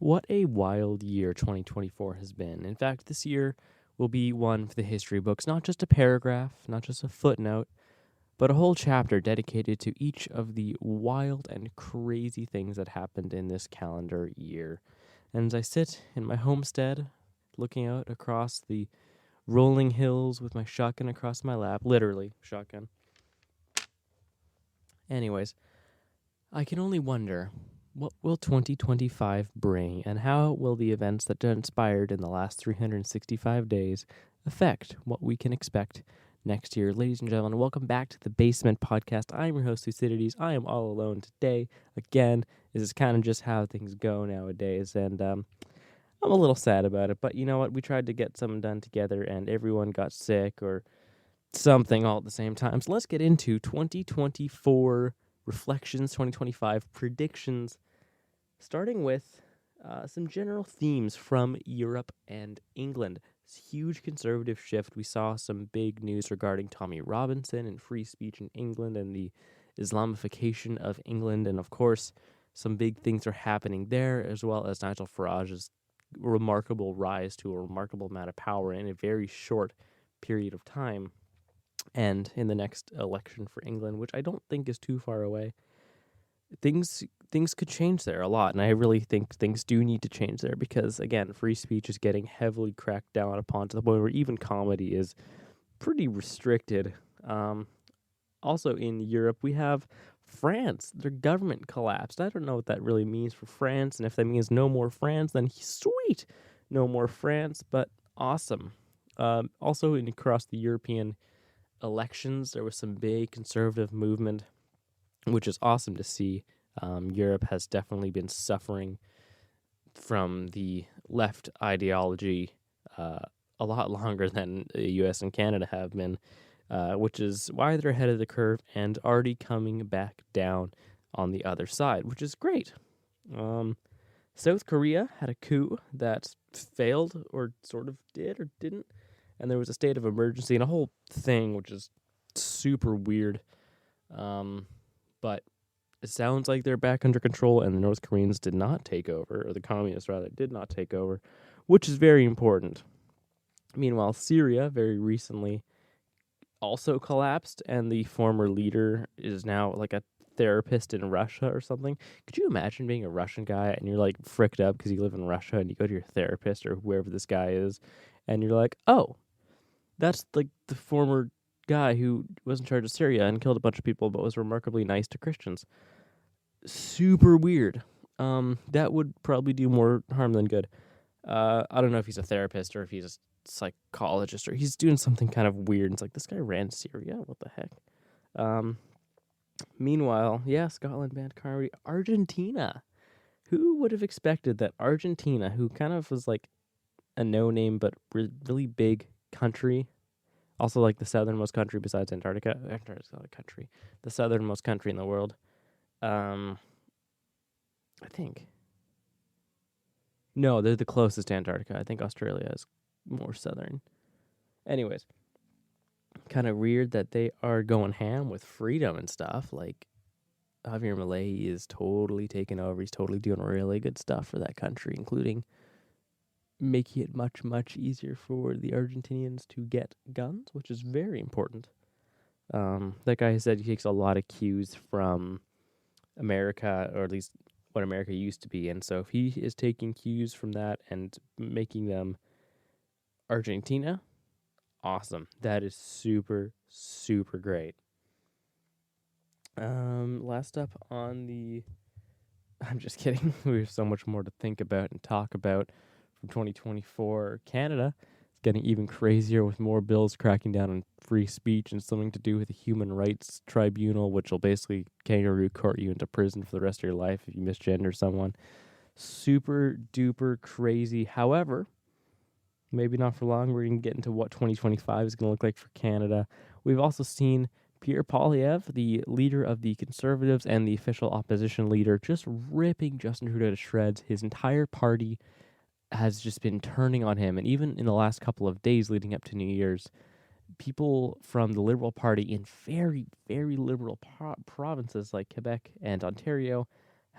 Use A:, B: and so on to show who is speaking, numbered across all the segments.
A: What a wild year 2024 has been. In fact, this year will be one for the history books, not just a paragraph, not just a footnote, but a whole chapter dedicated to each of the wild and crazy things that happened in this calendar year. And as I sit in my homestead, looking out across the rolling hills with my shotgun across my lap, literally, shotgun. Anyways, I can only wonder, what will 2025 bring, and how will the events that transpired in the last 365 days affect what we can expect next year? Ladies and gentlemen, welcome back to the Basement Podcast. I'm your host, Thucydides. I am all alone today. Again, this is kind of just how things go nowadays, and I'm a little sad about it, but you know what? We tried to get something done together, and everyone got sick or something all at the same time. So let's get into 2024 reflections, 2025 predictions, starting with some general themes from Europe and England. This huge conservative shift. We saw some big news regarding Tommy Robinson and free speech in England and the Islamification of England. And of course, some big things are happening there, as well as Nigel Farage's remarkable rise to a remarkable amount of power in a very short period of time. And in the next election for England, which I don't think is too far away, things could change there a lot, and I really think things do need to change there because, again, free speech is getting heavily cracked down upon to the point where even comedy is pretty restricted. Also in Europe, we have France. Their government collapsed. I don't know what that really means for France, and if that means no more France, then sweet, no more France, but awesome. Also across the European elections, there was some big conservative movement, which is awesome to see. Europe has definitely been suffering from the left ideology a lot longer than the U.S. and Canada have been, which is why they're ahead of the curve and already coming back down on the other side, which is great. South Korea had a coup that failed, or sort of did or didn't, and there was a state of emergency and a whole thing, which is super weird. But it sounds like they're back under control, and the North Koreans did not take over, or the communists, rather, did not take over, which is very important. Meanwhile, Syria very recently also collapsed, and the former leader is now like a therapist in Russia or something. Could you imagine being a Russian guy and you're like fricked up because you live in Russia and you go to your therapist or whoever this guy is, and you're like, oh, that's like the former guy who was in charge of Syria and killed a bunch of people but was remarkably nice to Christians. Super weird. That would probably do more harm than good. I don't know if he's a therapist or if he's a psychologist or he's doing something kind of weird. It's like, this guy ran Syria? What the heck? Meanwhile, yeah, Scotland banned comedy. Argentina. Who would have expected that Argentina, who kind of was like a no-name but really big country, also like the southernmost country besides Antarctica. Antarctica's not a country. The southernmost country in the world. I think. No, they're the closest to Antarctica. I think Australia is more southern. Anyways, kind of weird that they are going ham with freedom and stuff. Like, Javier Milei is totally taking over. He's totally doing really good stuff for that country, including making it much, much easier for the Argentinians to get guns, which is very important. That guy said he takes a lot of cues from America, or at least what America used to be. And so if he is taking cues from that and making them Argentina, awesome. That is super, super great. Last up on the... I'm just kidding. We have so much more to think about and talk about from 2024. Canada is getting even crazier with more bills cracking down on free speech and something to do with the Human Rights Tribunal, which will basically kangaroo court you into prison for the rest of your life if you misgender someone. Super duper crazy. However, maybe not for long. We're going to get into what 2025 is going to look like for Canada. We've also seen Pierre Poilievre, the leader of the Conservatives and the official opposition leader, just ripping Justin Trudeau to shreds. His entire party has just been turning on him. And even in the last couple of days leading up to New Year's, people from the Liberal Party in very, very liberal provinces like Quebec and Ontario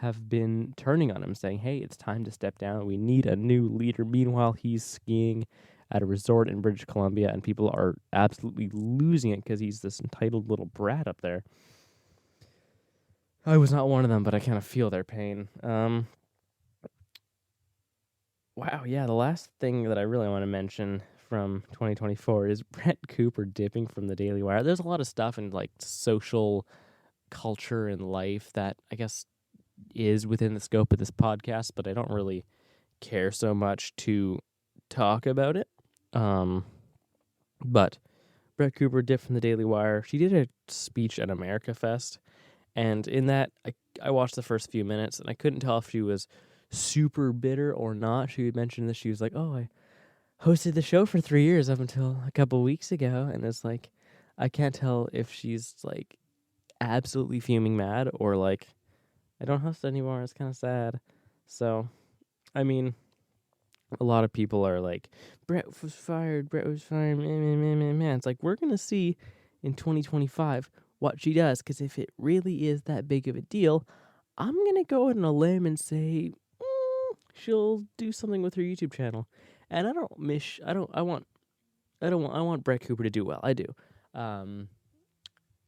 A: have been turning on him, saying, hey, it's time to step down. We need a new leader. Meanwhile, he's skiing at a resort in British Columbia, and people are absolutely losing it because he's this entitled little brat up there. I was not one of them, but I kind of feel their pain. Wow, yeah, the last thing that I really want to mention from 2024 is Brett Cooper dipping from the Daily Wire. There's a lot of stuff in like social culture and life that I guess is within the scope of this podcast, but I don't really care so much to talk about it. But Brett Cooper dipped from the Daily Wire. She did a speech at America Fest, and in that, I watched the first few minutes, and I couldn't tell if she was super bitter or not. She had mentioned that she was like, oh, I hosted the show for 3 years up until a couple weeks ago, and it's like, I can't tell if she's like absolutely fuming mad or like, I don't host anymore. It's kind of sad. So, I mean, a lot of people are like, Brett was fired. Man. It's like, we're going to see in 2025 what she does. Because if it really is that big of a deal, I'm going to go on a limb and say she'll do something with her YouTube channel. And I want Brett Cooper to do well. I do.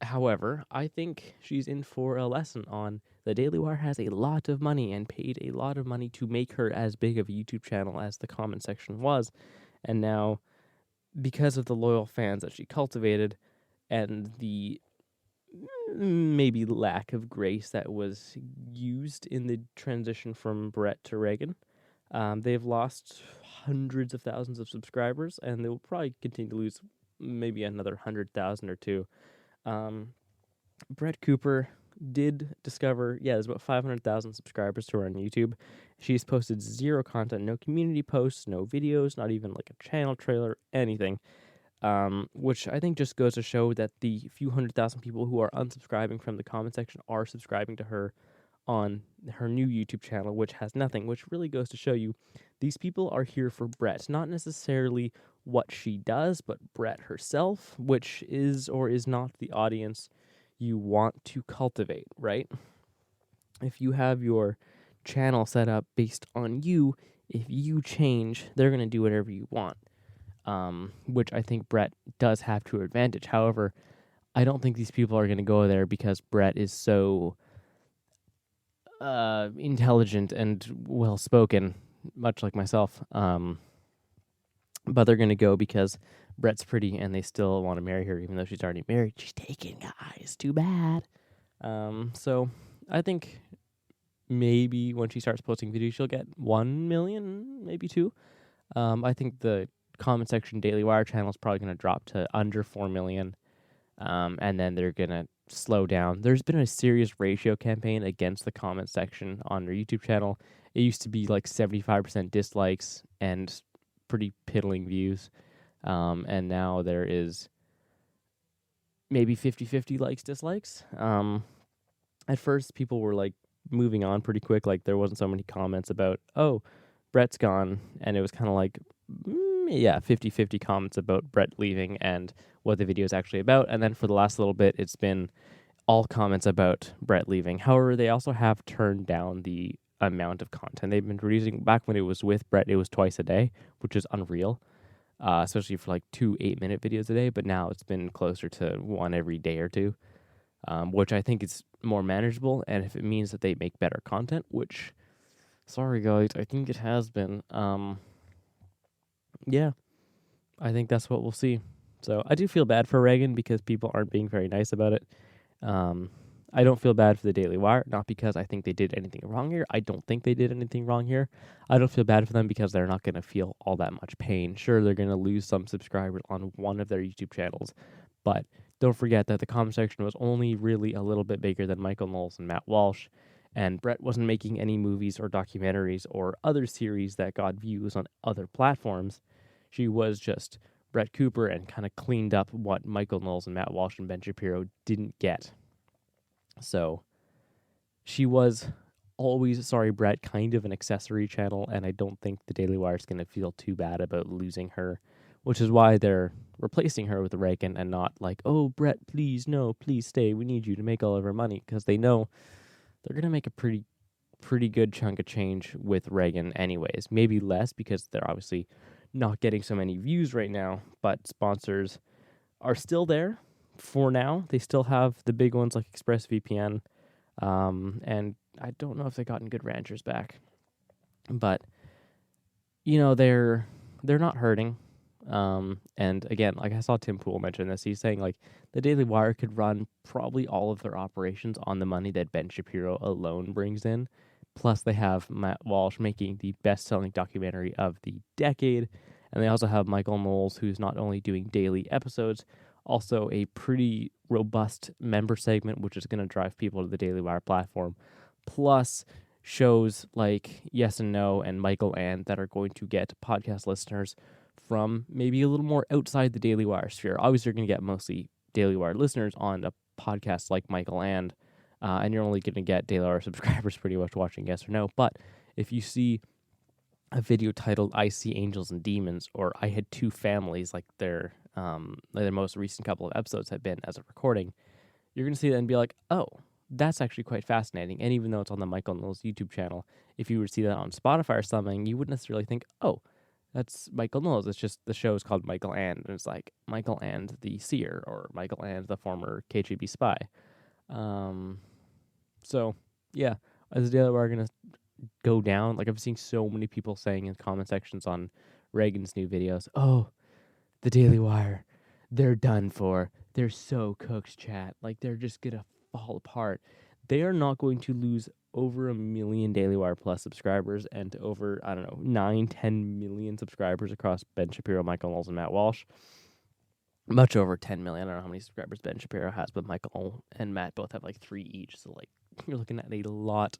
A: However, I think she's in for a lesson on the Daily Wire has a lot of money and paid a lot of money to make her as big of a YouTube channel as the comment section was. And now, because of the loyal fans that she cultivated and the maybe lack of grace that was used in the transition from Brett to Reagan, they've lost hundreds of thousands of subscribers, and they will probably continue to lose maybe another 100,000 or two. Brett Cooper did discover, there's about 500,000 subscribers to her on YouTube. She's posted zero content, no community posts, no videos, not even like a channel trailer, anything. Which I think just goes to show that the few 100,000 people who are unsubscribing from the comment section are subscribing to her on her new YouTube channel, which has nothing, which really goes to show you these people are here for Brett, not necessarily what she does, but Brett herself, which is or is not the audience you want to cultivate, right? If you have your channel set up based on you, if you change, they're going to do whatever you want, which I think Brett does have to her advantage. However, I don't think these people are going to go there because Brett is so intelligent and well-spoken, much like myself. But they're going to go because Brett's pretty and they still want to marry her, even though she's already married. She's taken, guys. Too bad. So I think maybe when she starts posting videos, she'll get 1 million, maybe 2. I think the comment section Daily Wire channel is probably going to drop to under 4 million. And then they're going to slow down. There's been a serious ratio campaign against the comment section on their YouTube channel. It used to be like 75% dislikes and pretty piddling views. And now there is maybe 50-50 likes, dislikes. At first, people were like moving on pretty quick. Like there wasn't so many comments about, oh, Brett's gone. And it was kind of like, 50-50 comments about Brett leaving and what the video is actually about. And then for the last little bit, it's been all comments about Brett leaving. However, they also have turned down the amount of content they've been producing. Back when it was with Brett, it was twice a day, which is unreal, especially for like 2 8-minute videos a day. But now it's been closer to one every day or two, which I think is more manageable. And if it means that they make better content, which, sorry guys, I think it has been, I think that's what we'll see. So I do feel bad for Reagan because people aren't being very nice about it. I don't feel bad for the Daily Wire, not because I think they did anything wrong here. I don't think they did anything wrong here. I don't feel bad for them because they're not going to feel all that much pain. Sure, they're going to lose some subscribers on one of their YouTube channels, but don't forget that the comment section was only really a little bit bigger than Michael Knowles and Matt Walsh, and Brett wasn't making any movies or documentaries or other series that got views on other platforms. She was just Brett Cooper and kind of cleaned up what Michael Knowles and Matt Walsh and Ben Shapiro didn't get. So she was always, sorry, Brett, kind of an accessory channel, and I don't think the Daily Wire is going to feel too bad about losing her, which is why they're replacing her with Reagan and not like, oh, Brett, please, no, please stay. We need you to make all of our money, because they know they're going to make a pretty pretty good chunk of change with Reagan anyways. Maybe less because they're obviously not getting so many views right now, but sponsors are still there for now. They still have the big ones like ExpressVPN, and I don't know if they've gotten Good Ranchers back, but they're not hurting. And again, like I saw Tim Pool mention this, he's saying like the Daily Wire could run probably all of their operations on the money that Ben Shapiro alone brings in. Plus, they have Matt Walsh making the best-selling documentary of the decade, and they also have Michael Knowles, who's not only doing daily episodes, also a pretty robust member segment, which is going to drive people to the Daily Wire platform. Plus, shows like Yes and No and Michael and that are going to get podcast listeners from maybe a little more outside the Daily Wire sphere. Obviously, you're going to get mostly Daily Wire listeners on a podcast like Michael and you're only going to get Daily Wire subscribers pretty much watching Yes or No. But if you see a video titled "I See Angels and Demons" or "I Had Two Families," like their most recent couple of episodes have been as a recording, you're going to see that and be like, oh, that's actually quite fascinating. And even though it's on the Michael Knowles YouTube channel, if you were to see that on Spotify or something, you wouldn't necessarily think, oh, that's Michael Knowles. It's just the show is called Michael and it's like Michael and the Seer or Michael and the former KGB spy. So, yeah, is the Daily Wire going to go down? Like, I've seen so many people saying in comment sections on Reagan's new videos, oh, the Daily Wire, they're done for. They're so cooked, chat. Like, they're just going to fall apart. They are not going to lose over 1 million Daily Wire Plus subscribers and over, 9-10 million subscribers across Ben Shapiro, Michael Knowles, and Matt Walsh. Much over 10 million. I don't know how many subscribers Ben Shapiro has, but Michael and Matt both have like 3 each. So, like, you're looking at a lot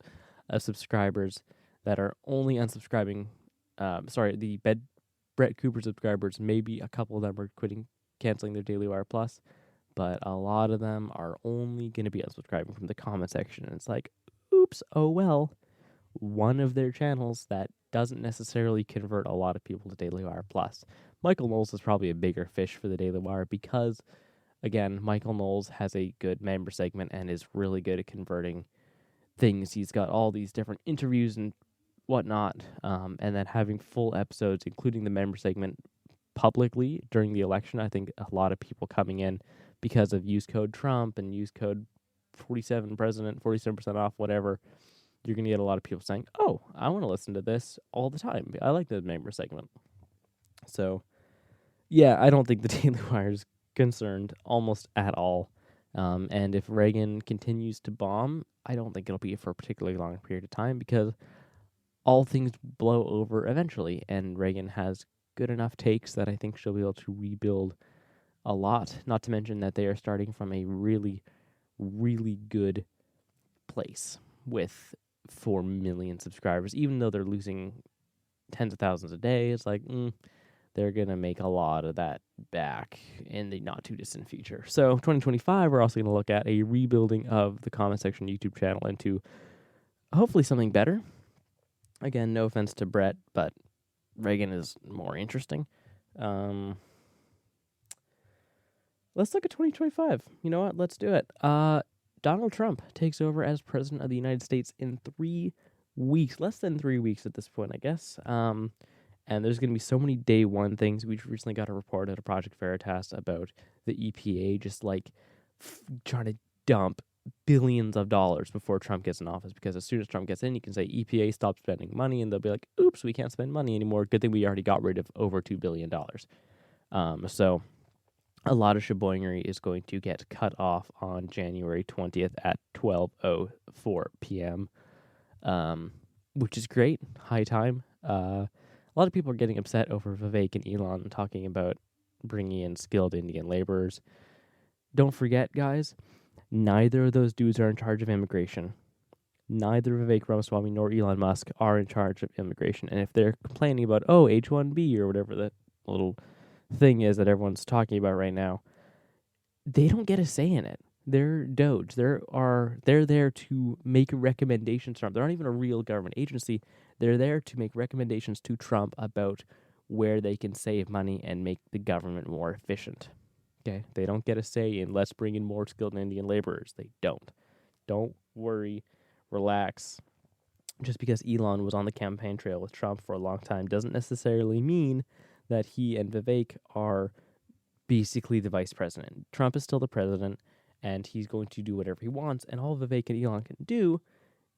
A: of subscribers that are only unsubscribing. The Brett Cooper subscribers, maybe a couple of them are canceling their Daily Wire Plus, but a lot of them are only going to be unsubscribing from the comment section. And it's like, oops, oh well. One of their channels that doesn't necessarily convert a lot of people to Daily Wire Plus. Michael Knowles is probably a bigger fish for the Daily Wire because, again, Michael Knowles has a good member segment and is really good at converting things. He's got all these different interviews and whatnot, and then having full episodes, including the member segment, publicly during the election. I think a lot of people coming in because of use code Trump and use code 47 president, 47% off, whatever. You're going to get a lot of people saying, oh, I want to listen to this all the time. I like the member segment. So, yeah, I don't think the Daily Wire is concerned almost at all. And if Reagan continues to bomb, I don't think it'll be for a particularly long period of time because all things blow over eventually. And Reagan has good enough takes that I think she'll be able to rebuild a lot. Not to mention that they are starting from a really, really good place with 4 million subscribers. Even though they're losing tens of thousands a day, it's like, they're going to make a lot of that back in the not too distant future. So 2025, we're also going to look at a rebuilding of the comment section YouTube channel into hopefully something better. Again, no offense to Brett, but Reagan is more interesting. Let's look at 2025. You know what? Let's do it. Donald Trump takes over as president of the United States in 3 weeks, less than 3 weeks at this point, I guess. And there's going to be so many day one things. We recently got a report at a Project Veritas about the EPA just like trying to dump billions of dollars before Trump gets in office, because as soon as Trump gets in, you can say EPA stop spending money and they'll be like, oops, we can't spend money anymore. Good thing we already got rid of over $2 billion. So a lot of shaboingery is going to get cut off on January 20th at 12:04 p.m., which is great. High time. A lot of people are getting upset over Vivek and Elon talking about bringing in skilled Indian laborers. Don't forget, guys, neither of those dudes are in charge of immigration. Neither Vivek Ramaswamy nor Elon Musk are in charge of immigration. And if they're complaining about, H-1B or whatever that little thing is that everyone's talking about right now, they don't get a say in it. They're Doge. They're there to make recommendations to Trump. They're not even a real government agency. They're there to make recommendations to Trump about where they can save money and make the government more efficient. Okay? They don't get a say in let's bring in more skilled Indian laborers. They don't. Don't worry. Relax. just because Elon was on the campaign trail with Trump for a long time doesn't necessarily mean that he and Vivek are basically the vice president. Trump is still the president, and he's going to do whatever he wants, and all Vivek and Elon can do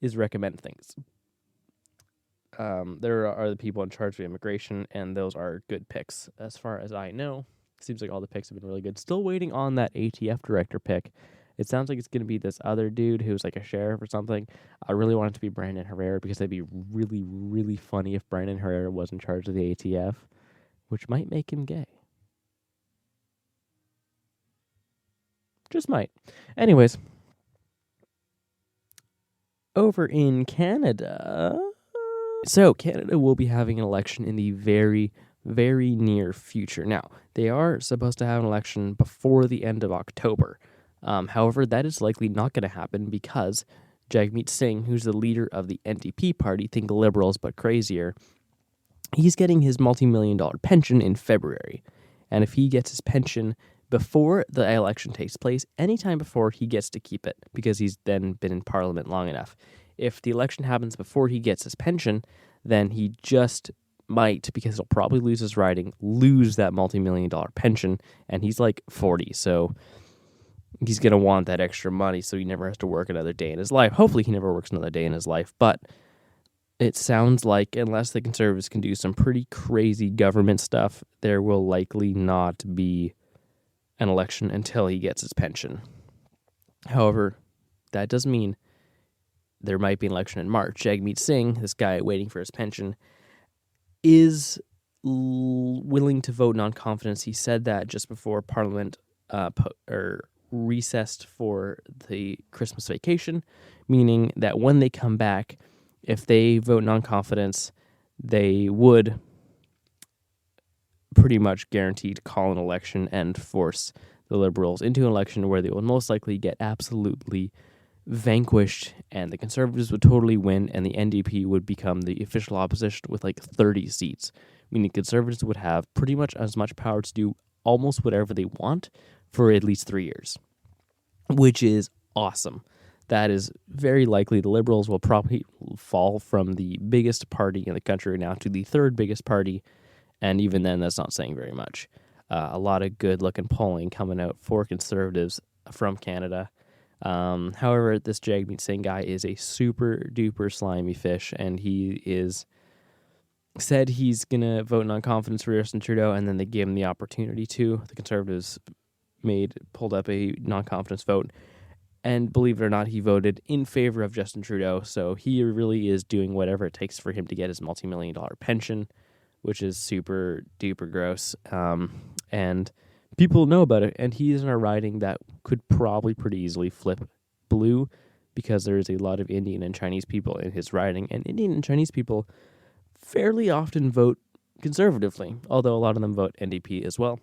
A: is recommend things. There are the people in charge of immigration, and those are good picks, as far as I know. Seems like all the picks have been really good. Still waiting on that ATF director pick. It sounds like it's going to be this other dude who's like a sheriff or something. I really want it to be Brandon Herrera because that'd be really, really funny if Brandon Herrera was in charge of the ATF, which might make him gay. Just might. Anyways, over in Canada. So Canada will be having an election in the very, very near future. Now, they are supposed to have an election before the end of October. However, that is likely not going to happen because Jagmeet Singh, who's the leader of the NDP party, think liberals but crazier, he's getting his multi-million-dollar pension in February. And if he gets his pension before the election takes place, anytime before, he gets to keep it because he's then been in Parliament long enough. If the election happens before he gets his pension, then he just might, because he'll probably lose his riding, lose that multi-million-dollar pension, and he's like 40, so he's going to want that extra money so he never has to work another day in his life. Hopefully he never works another day in his life, but it sounds like unless the Conservatives can do some pretty crazy government stuff, there will likely not be an election until he gets his pension. However, that does mean there might be an election in March. Jagmeet Singh, this guy waiting for his pension, is willing to vote non-confidence. He said that just before Parliament recessed for the Christmas vacation, meaning that when they come back, if they vote non-confidence, they would pretty much guarantee to call an election and force the Liberals into an election where they will most likely get absolutely vanquished, and the Conservatives would totally win, and the NDP would become the official opposition with like 30 seats, meaning Conservatives would have pretty much as much power to do almost whatever they want for at least 3 years, which is awesome. That is very likely. The Liberals will probably fall from the biggest party in the country now to the third biggest party, and even then, that's not saying very much. A lot of good-looking polling coming out for Conservatives from Canada. However, this Jagmeet Singh guy is a super-duper slimy fish, and he said he's going to vote non-confidence for Justin Trudeau, and then they gave him the opportunity to. The Conservatives pulled up a non-confidence vote, and believe it or not, he voted in favor of Justin Trudeau, so he really is doing whatever it takes for him to get his multi-million-dollar pension, which is super-duper gross, and people know about it, and he is in a riding that could probably pretty easily flip blue because there is a lot of Indian and Chinese people in his riding, and Indian and Chinese people fairly often vote conservatively, although a lot of them vote NDP as well.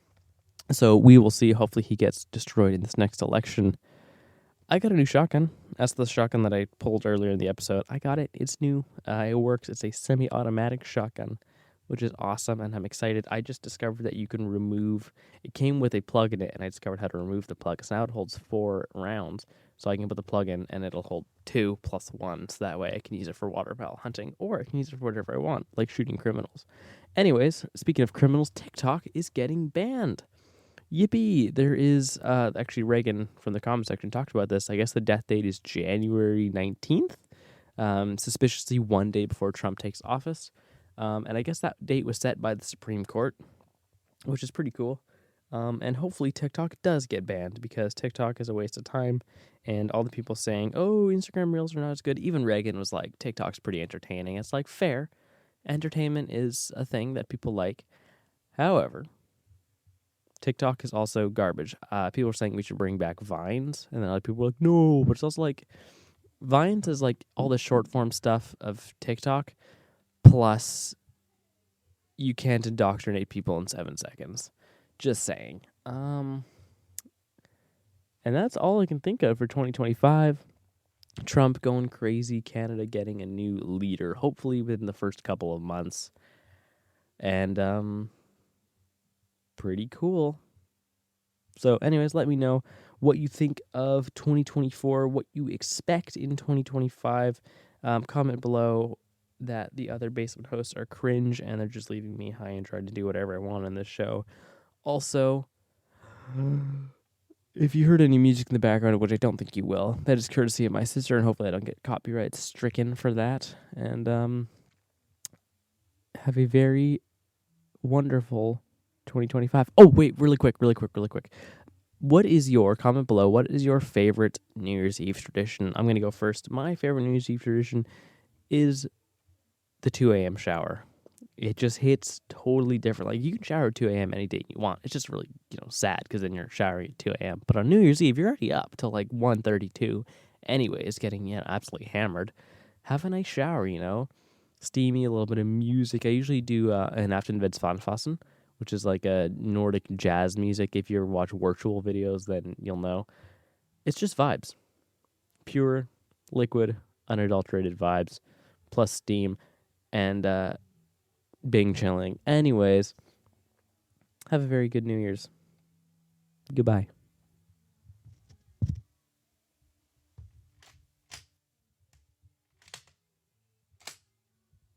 A: So we will see. Hopefully he gets destroyed in this next election. I got a new shotgun. That's the shotgun that I pulled earlier in the episode. I got it. It's new. It works. It's a semi-automatic shotgun, which is awesome, and I'm excited. I just discovered that you can remove... It came with a plug in it, and I discovered how to remove the plug. So now it holds 4 rounds, so I can put the plug in, and it'll hold 2 plus 1, so that way I can use it for waterfowl hunting, or I can use it for whatever I want, like shooting criminals. Anyways, speaking of criminals, TikTok is getting banned. Yippee! There is... actually, Reagan from the comment section talked about this. I guess the death date is January 19th, suspiciously one day before Trump takes office. And I guess that date was set by the Supreme Court, which is pretty cool. And hopefully TikTok does get banned because TikTok is a waste of time. And all the people saying, oh, Instagram Reels are not as good. Even Reagan was like, TikTok's pretty entertaining. It's like, fair. Entertainment is a thing that people like. However, TikTok is also garbage. People are saying we should bring back Vines. And then other people are like, no. But it's also like, Vines is like all the short form stuff of TikTok. Plus, you can't indoctrinate people in 7 seconds. Just saying. And that's all I can think of for 2025. Trump going crazy, Canada getting a new leader, hopefully within the first couple of months. And pretty cool. So anyways, let me know what you think of 2024, what you expect in 2025. Comment below that the other Basement hosts are cringe and they're just leaving me high and dry to do whatever I want in this show. Also, if you heard any music in the background, which I don't think you will, that is courtesy of my sister, and hopefully I don't get copyright stricken for that. And have a very wonderful 2025. Oh, wait, really quick. What is your comment below? What is your favorite New Year's Eve tradition? I'm going to go first. My favorite New Year's Eve tradition is the 2 a.m. shower. It just hits totally different. Like, you can shower at 2 a.m. any day you want. It's just really, sad because then you're showering at 2 a.m. But on New Year's Eve, you're already up till like 1:32. Anyways, getting absolutely hammered. Have a nice shower, steamy, a little bit of music. I usually do an Aftenvidsfanfassen, which is like a Nordic jazz music. If you ever watch virtual videos, then you'll know. It's just vibes. Pure, liquid, unadulterated vibes, plus steam, and Bing chilling. Anyways, have a very good New Year's. Goodbye.